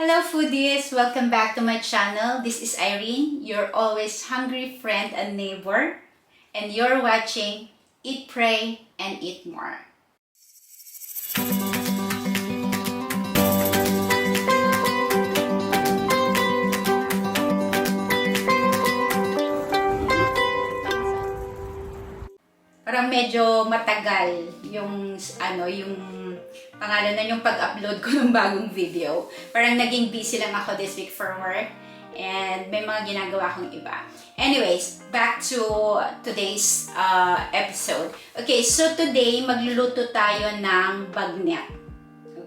Hello foodies! Welcome back to my channel. This is Irene, your always hungry friend and neighbor. And you're watching Eat, Pray, and Eat More. Parang medyo matagal yung pangalan na yung pag-upload ko ng bagong video. Parang naging busy lang ako this week for work and may mga ginagawa akong iba. Anyways, back to today's episode. Okay, so today magluluto tayo ng bagnet.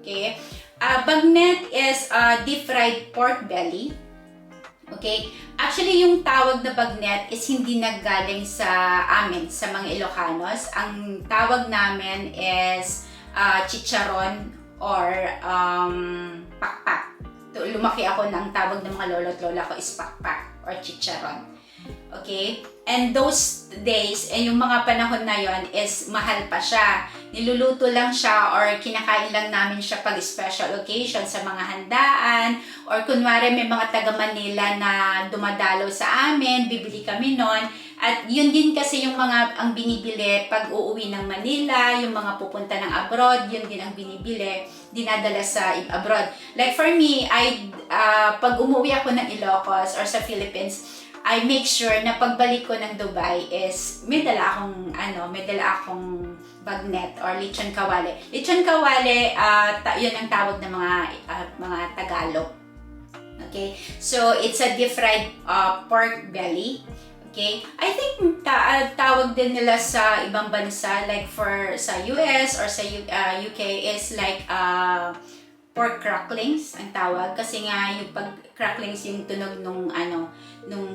Okay? Bagnet is deep fried pork belly. Okay? Actually, yung tawag na bagnet is hindi naggaling sa amin, sa mga Ilocanos. Ang tawag namin is chicharon or pakpak. Lumaki ako ng tawag ng mga lolo't lola ko is pakpak or chicharon. Okay? And those days, yung mga panahon na yon is mahal pa siya. Niluluto lang siya or kinakain lang namin siya pag special occasion sa mga handaan or kunwari may mga taga Manila na dumadalo sa amin, bibili kami nun. At yun din kasi yung mga ang binibili pag uuwi ng Manila, yung mga pupunta ng abroad, yun din ang binibili, dinadala sa abroad. Like for me, pag umuwi ako ng Ilocos or sa Philippines, I make sure na pagbalik ko ng Dubai is may dala akong bagnet or lechon kawale. Lechon kawale, yun ang tawag ng mga Tagalog. Okay? So, it's a deep fried pork belly. Okay? I think tawag din nila sa ibang bansa, like sa US or sa UK is like pork cracklings ang tawag. Kasi nga yung pag cracklings yung tunog nung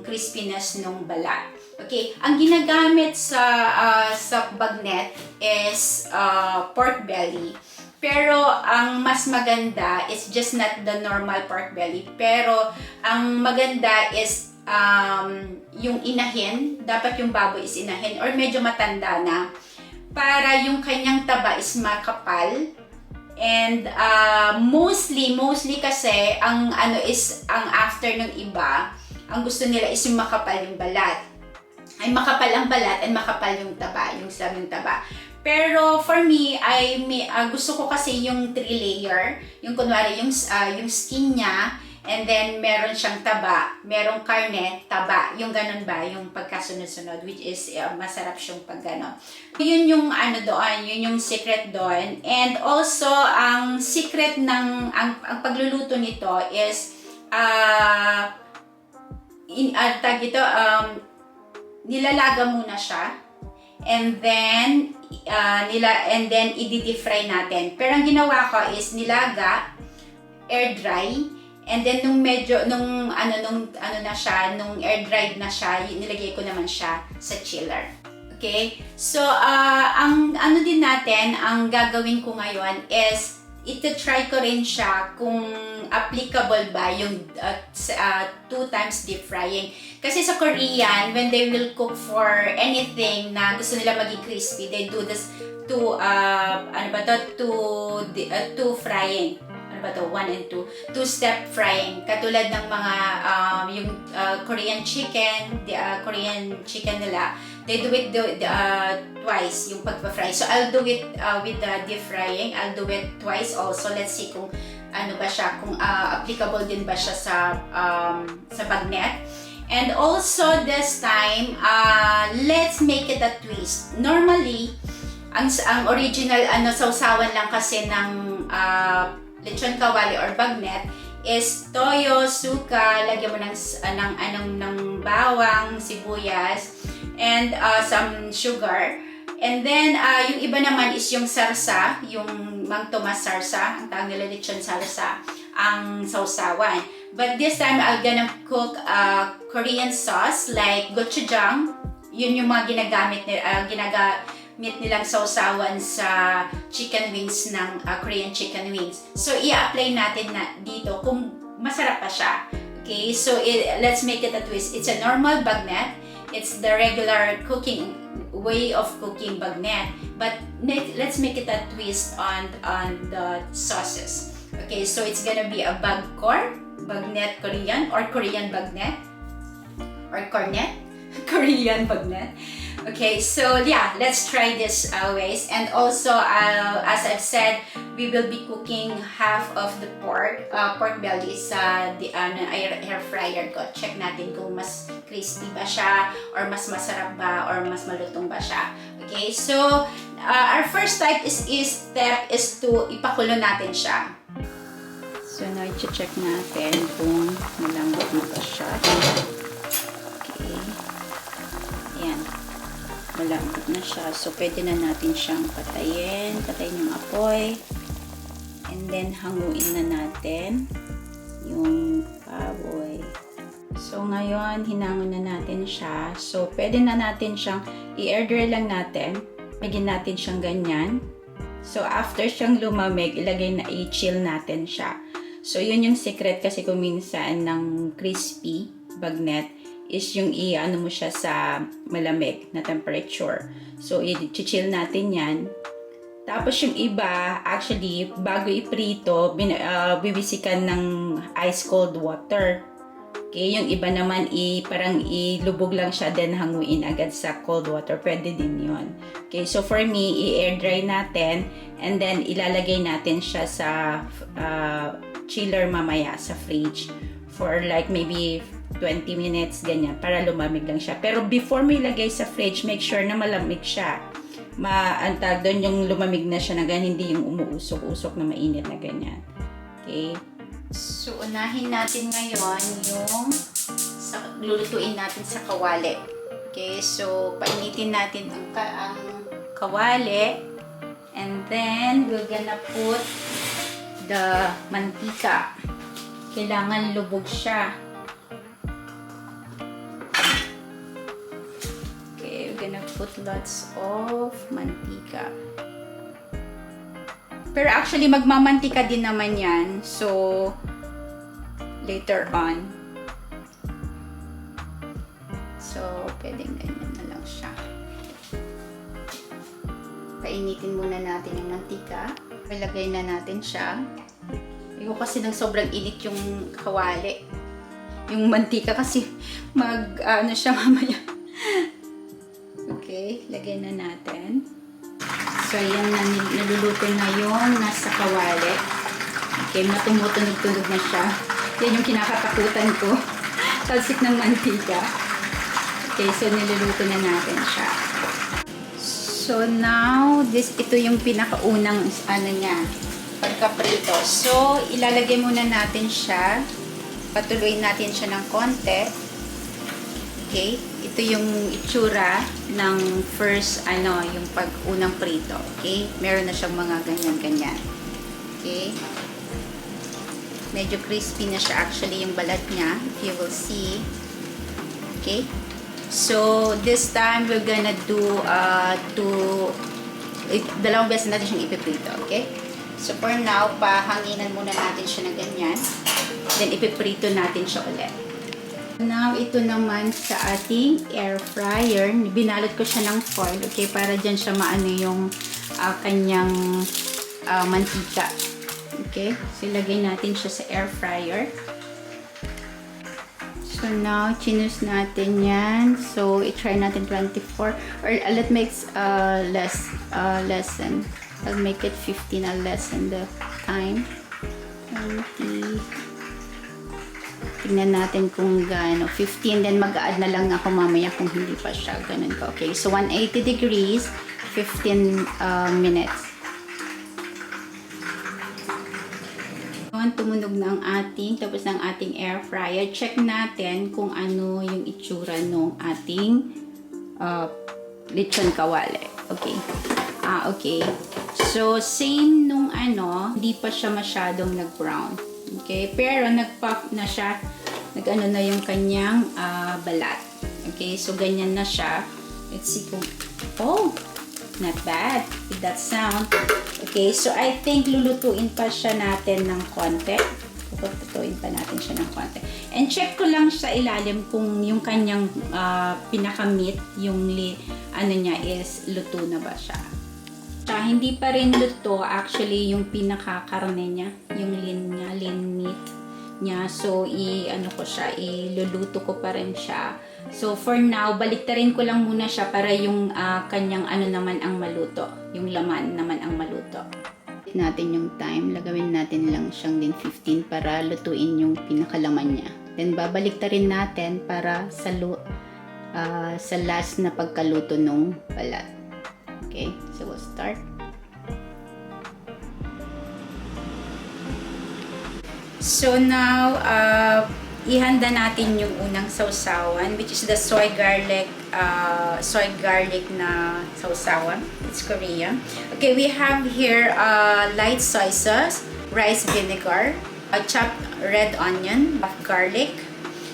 crispiness nung balat. Okay? Ang ginagamit sa bagnet is pork belly. Pero ang mas maganda is just not the normal pork belly. Pero ang maganda is yung inahin, dapat yung baboy is inahin or medyo matanda na para yung kanyang taba is makapal. And mostly kasi ang after ng iba, ang gusto nila is yung makapal yung balat. Ay makapal ang balat and makapal yung taba, yung sabing taba. Pero for me, gusto ko kasi yung 3-layer, yung kunwari yung skin niya, and then meron siyang taba, merong karne, taba, yung ganun ba, yung pagkasunod-sunod, which is masarap siyang pag gano'n. Yun yung doon, yun yung secret doon. And also, ang secret ang pagluluto nito is, nilalaga muna siya, and then i-deep fry natin. Pero ang ginawa ko is nilaga, air dry, and then nung air dried na siya, nilagay ko naman siya sa chiller. Okay? So, ang din natin, ang gagawin ko ngayon is ito-try ko rin siya kung applicable ba yung 2 times deep frying. Kasi sa Korean, when they will cook for anything na gusto nila maging crispy, they do this two frying. 1 and 2. 2-step frying. Katulad ng mga Korean chicken, Korean chicken nila, they do it twice, yung pagpa-fry. So, I'll do it with the deep frying. I'll do it twice also. Let's see kung kung applicable din ba siya sa bagnet. And also, this time, let's make it a twist. Normally, ang original sausawan lang kasi ng lechon kawali or bagnet is toyo, suka, lagyan mo ng bawang, sibuyas, and some sugar. And then, yung iba naman is yung sarsa, yung Mang Tomas sarsa, ang tawag nila lechon sarsa, ang sausawan. But this time, I'm gonna cook Korean sauce like gochujang. Yun yung mga ginagamit nilang sausawan sa chicken wings ng Korean chicken wings. So, i-apply natin dito kung masarap pa siya. Okay, so let's make it a twist. It's a normal bagnet. It's the regular way of cooking bagnet. But let's make it a twist on the sauces. Okay, so it's gonna be a bagnet Korean, or Korean bagnet, or cornet, Korean bagnet. Okay, so yeah, let's try this ways. And also, as I've said, we will be cooking half of the pork belly sa air fryer ko. Check natin kung mas crispy ba siya, or mas masarap ba, or mas malutong ba siya. Okay, so our first step is to ipakulo natin siya. So now, i-check natin kung malambot na ba siya. Okay. Ayan. Malambot na siya. So, pwede na natin siyang patayin. Patayin yung apoy. And then, hanguin na natin yung baboy. So, ngayon, hinangon na natin siya. So, pwede na natin siyang i-air dry lang natin. Lagyan natin siyang ganyan. So, after siyang lumamig, i-chill natin siya. So, yun yung secret kasi kung minsan ng crispy bagnet is yung i-ano mo siya sa malamig na temperature. So, i-chill natin yan. Tapos yung iba, actually, bago iprito, bibisikan ng ice cold water. Okay, yung iba naman, parang ilubog lang siya, then hanguin agad sa cold water. Pwede din yun. Okay, so for me, i-air dry natin, and then ilalagay natin siya sa chiller mamaya, sa fridge, for like maybe 20 minutes, ganyan, para lumamig lang siya. Pero before mo ilagay sa fridge, make sure na malamig siya. Antag doon yung lumamig na siya na ganyan, hindi yung umuusok-usok na mainit na ganyan. Okay? So, unahin natin ngayon yung lulutuin natin sa kawali. Okay? So, painitin natin ang kawali. And then, we're gonna put the mantika. Kailangan lubog siya. Okay, we're gonna put lots of mantika. Pero actually, magmamantika din naman yan. So, later on. So, pwedeng ganyan na lang siya. Painitin muna natin yung mantika. Ilagay na natin siya. Ayoko kasi ng sobrang init yung kawali. Yung mantika kasi ano siya mamaya. Okay, lagay na natin. So, ayan na, naluluto na yung nasa kawali. Okay, matumutunog-tunog na siya. Yan yung kinakatakutan ko. Talsik ng mantika. Okay, so niluluto na natin siya. So, now, ito yung pinakaunang niya, pagkaprito. So, ilalagay muna natin siya. Patuloy natin siya ng konti. Okay? Ito yung itsura ng first, yung pag-unang prito. Okay? Meron na siyang mga ganyan-ganyan. Okay? Medyo crispy na siya actually yung balat niya, if you will see. Okay? So, this time, we're gonna do dalawang beses natin siyang ipiprito, okay? So, for now, pahanginan muna natin siya na ganyan. Then, ipiprito natin siya ulit. Now, ito naman sa ating air fryer. Binalot ko siya ng foil, okay? Para dyan siya maano yung kanyang mantika. Okay? So, ilagay natin siya sa air fryer. So, now, chinus natin yan. So, i-try natin 24. Or, let's make lessen. I'll make it 15. I'll lessen the time. 20. Tingnan natin kung gaano. 15. Then, mag-add na lang ako mamaya kung hindi pa siya. Ganun ko. Okay. So, 180 degrees. 15 minutes. Tumunog na ang tapos ng ating air fryer. Check natin kung ano yung itsura ng ating lechon kawali. Okay. Okay. So, same nung hindi pa siya masyadong nag-brown. Okay. Pero, nag-puff na siya. Nag-ano na yung kanyang balat. Okay. So, ganyan na siya. Let's see kung... Oh! Not bad with that sound. Okay, so I think lulutuin pa siya natin ng konti. Lulutuin pa natin siya ng konti. And check ko lang sa ilalim kung yung kanyang pinaka-meat, yung niya is luto na ba siya. Hindi pa rin luto actually yung pinaka-karne niya, yung lean meat niya. So, iluluto ko pa rin siya. So, for now, baliktarin ko lang muna siya para yung kanyang naman ang maluto. Yung laman naman ang maluto. Natin yung time, lagawin natin lang siyang din 15 para lutuin yung pinakalaman niya. Then, babaliktarin natin para sa last na pagkaluto nung balat. Okay, so we'll start. So now, ihanda natin yung unang sausawan, which is the soy garlic na sausawan. It's Korean. Okay, we have here light soy sauce, rice vinegar, a chopped red onion, garlic,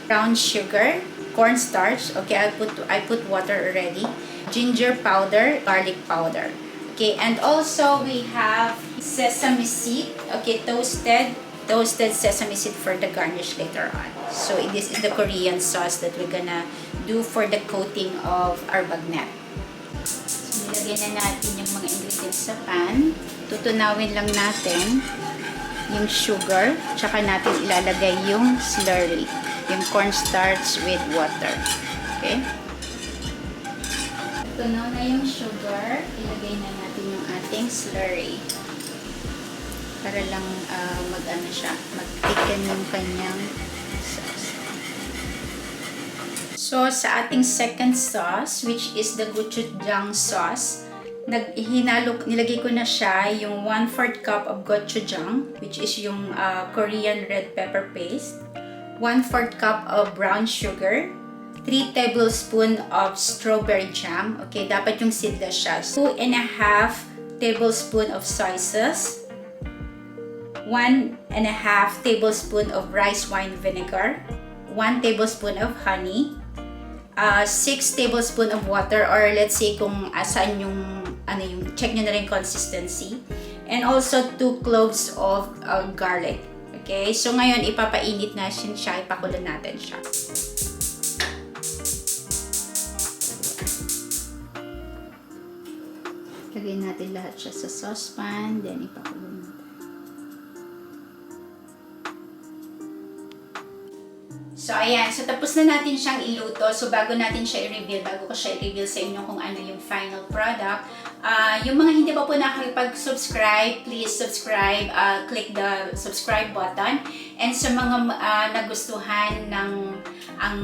brown sugar, cornstarch. Okay, I put water already. Ginger powder, garlic powder. Okay, and also we have sesame seed. Okay, toasted sesame seed for the garnish later on. So this is the Korean sauce that we're gonna do for the coating of our bagnet. So nilagyan na natin yung mga ingredients sa pan. Tutunawin lang natin yung sugar, tsaka natin ilalagay yung slurry, yung cornstarch with water. Okay? Tunaw na yung sugar, ilagay na natin yung ating slurry. Para lang mag-thicken yung kanyang sauce. So, sa ating second sauce, which is the gochujang sauce, nilagay ko na siya yung 1/4 cup of gochujang, which is yung Korean red pepper paste, 1/4 cup of brown sugar, 3 tablespoons of strawberry jam. Okay, dapat yung seedless siya. 2.5 tablespoons of soy sauce, 1.5 tablespoon of rice wine vinegar, 1 tablespoon of honey, 6 tablespoon of water, or let's say kung asan yung check nyo na rin consistency, and also 2 cloves of garlic. Okay, so ngayon ipapainit na siya, ipakulo natin siya. Lagay natin lahat siya sa saucepan, then ipakulo natin. So, ayan. So, tapos na natin siyang iluto. So, bago ko siya i-reveal sa inyo kung ano yung final product, yung mga hindi pa po nakakapag-subscribe, please subscribe, click the subscribe button. And sa mga nagustuhan ang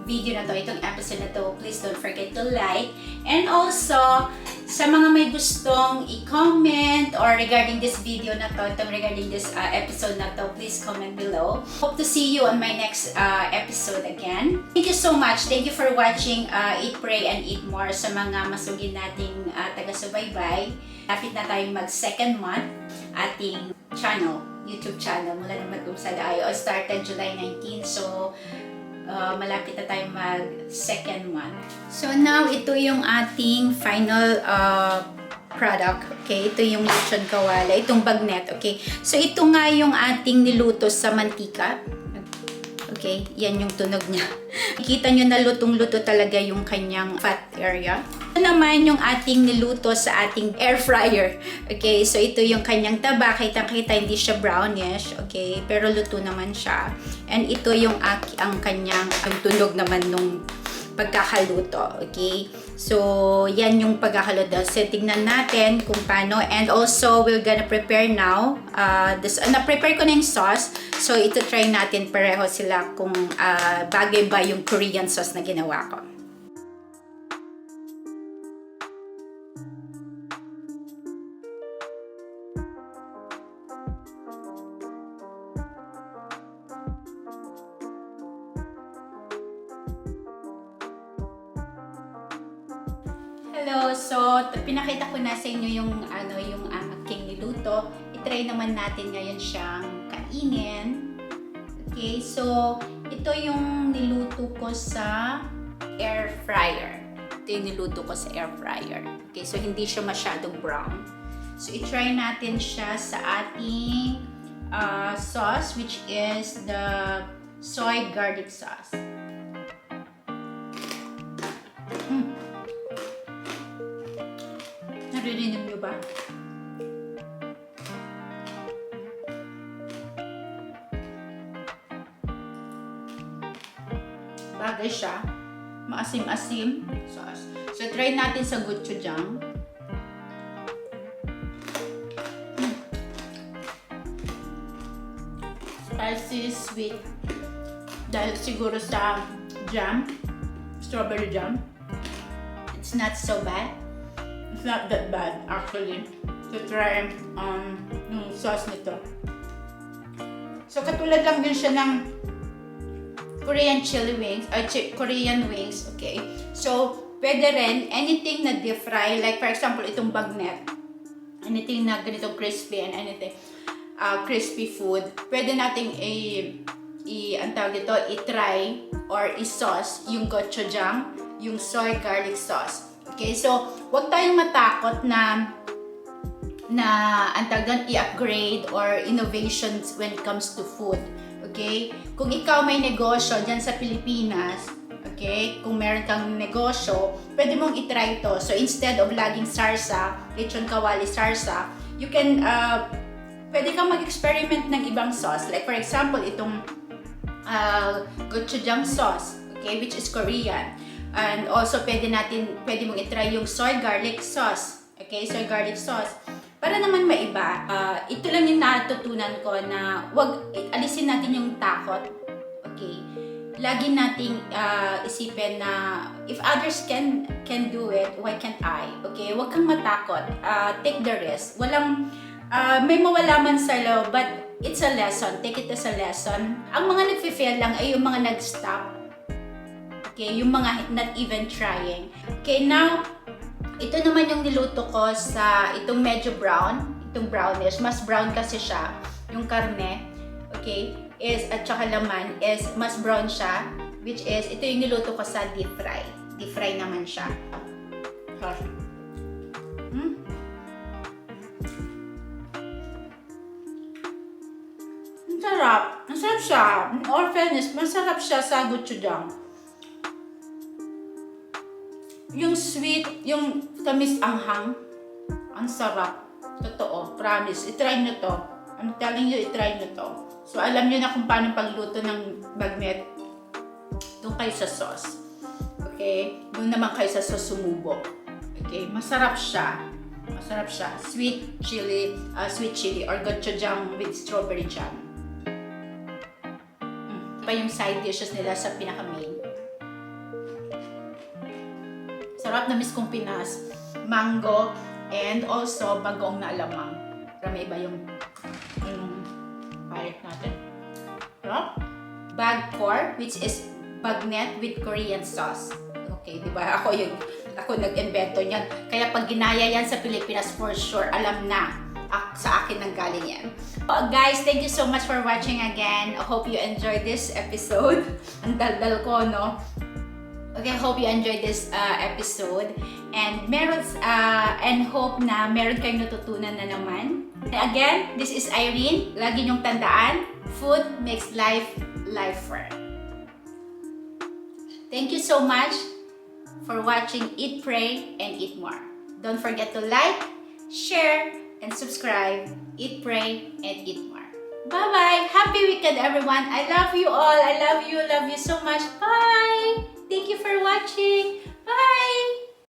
video na to, itong episode na to, please don't forget to like. And also, sa mga may gustong i-comment or regarding this video na to, regarding this episode na to, please comment below. Hope to see you on my next episode again. Thank you so much. Thank you for watching Eat, Pray, and Eat More sa mga masugid nating taga-subaybay. Lapit na tayong mag-second month ating channel, YouTube channel. Mula na mag-umsada ay started July 19. So, malapit na tayo mag-second month. So now, ito yung ating final product. Okay, ito yung lechon kawala, itong bagnet. Okay, so ito nga yung ating niluto sa mantika. Okay, yan yung tunog niya. Kita nyo na lutong-luto talaga yung kanyang fat area. Ito naman yung ating niluto sa ating air fryer. Okay, so ito yung kanyang taba. Kitang-kita hindi siya brownish. Okay, pero luto naman siya. And ito yung ang kanyang tunog naman nung pagkakaluto. Okay, so yan yung pagkakaluto. So tignan natin kung paano. And also, we're gonna prepare now. Na-prepare ko na yung sauce. So ito try natin pareho sila kung bagay ba yung Korean sauce na ginawa ko. Hello, so pinakita ko na sa inyo yung aking niluto. I-try naman natin ngayon siyang kainin. Okay, so ito yung niluto ko sa air fryer. Ito yung niluto ko sa air fryer. Okay, so hindi siya masyadong brown. So i-try natin siya sa ating sauce, which is the soy garlic sauce. Naririnig nyo ba? Bagay siya. Maasim-asim sauce. So, try natin sa gochujang. Spicy, sweet. Dahil siguro sa jam, strawberry jam. It's not so bad. It's not that bad actually. To try yung sauce nito. So, katulad lang din siya ng Korean chili wings, Korean wings, okay? So, pwede rin anything na deep fry, like for example, itong bagnet. Anything na ganito crispy and anything, crispy food. Pwede nating ang tawag dito, i-try or i-sauce yung gochujang, yung soy garlic sauce. Okay, so, huwag tayong matakot na ang tawag doon, i-upgrade or innovations when it comes to food. Okay? Kung ikaw may negosyo dyan sa Pilipinas, okay? Kung meron kang negosyo, pwede mong itry ito. So, instead of laging sarsa, lechon kawali sarsa, you can, pwede kang mag-experiment ng ibang sauce. Like, for example, itong gochujang sauce, okay? Which is Korean. And also, pwede mong itry yung soy garlic sauce. Okay? Soy garlic sauce. Para naman maiba, ito lang yung natutunan ko na alisin natin yung takot. Okay? Lagi nating isipin na if others can do it, why can't I? Okay? Huwag kang matakot. Take the risk. May mawala man sa'yo, but it's a lesson. Take it as a lesson. Ang mga nag-fail lang ay yung mga nag-stop. Okay? Yung mga not even trying. Okay, now, ito naman yung niluto ko sa itong medyo brown, itong brownish. Mas brown kasi siya, yung karne, okay, at saka laman is mas brown siya, which is, ito yung niluto ko sa deep fry. Deep fry naman siya. Ang sarap. Ang sarap siya. In all fairness, masarap siya sa gochujang. Yung sweet, yung tamis anghang, ang sarap. Totoo, promise. I-try nyo to. I'm telling you, i-try nyo to. So, alam nyo na kung paano pagluto ng bagnet. Doon kayo sa sauce. Okay? Doon naman kayo sa sauce sumubo. Okay? Masarap siya. Masarap siya. Sweet chili or gochujang with strawberry jam. Pa yung side dishes nila sa pinaka-main. Sarap na miss kong Pinas, mango, and also bagoong na alamang. Para may iba yung pirate natin. Sarap. Bagkor, which is bagnet with Korean sauce. Okay, di ba? Ako nag-invento niyan. Kaya pag ginaya yan sa Pilipinas, for sure, alam na sa akin nang galing yan. Guys, thank you so much for watching again. I hope you enjoyed this episode. Ang daldal ko, no? Okay, hope you enjoyed this episode and hope na meron kayong natutunan na naman. And again, this is Irene. Lagi niyong tandaan, food makes life lifer. Thank you so much for watching Eat, Pray, and Eat More. Don't forget to like, share, and subscribe. Eat, Pray, and Eat More. Bye-bye! Happy weekend, everyone! I love you all! I love you so much! Bye! Thank you for watching.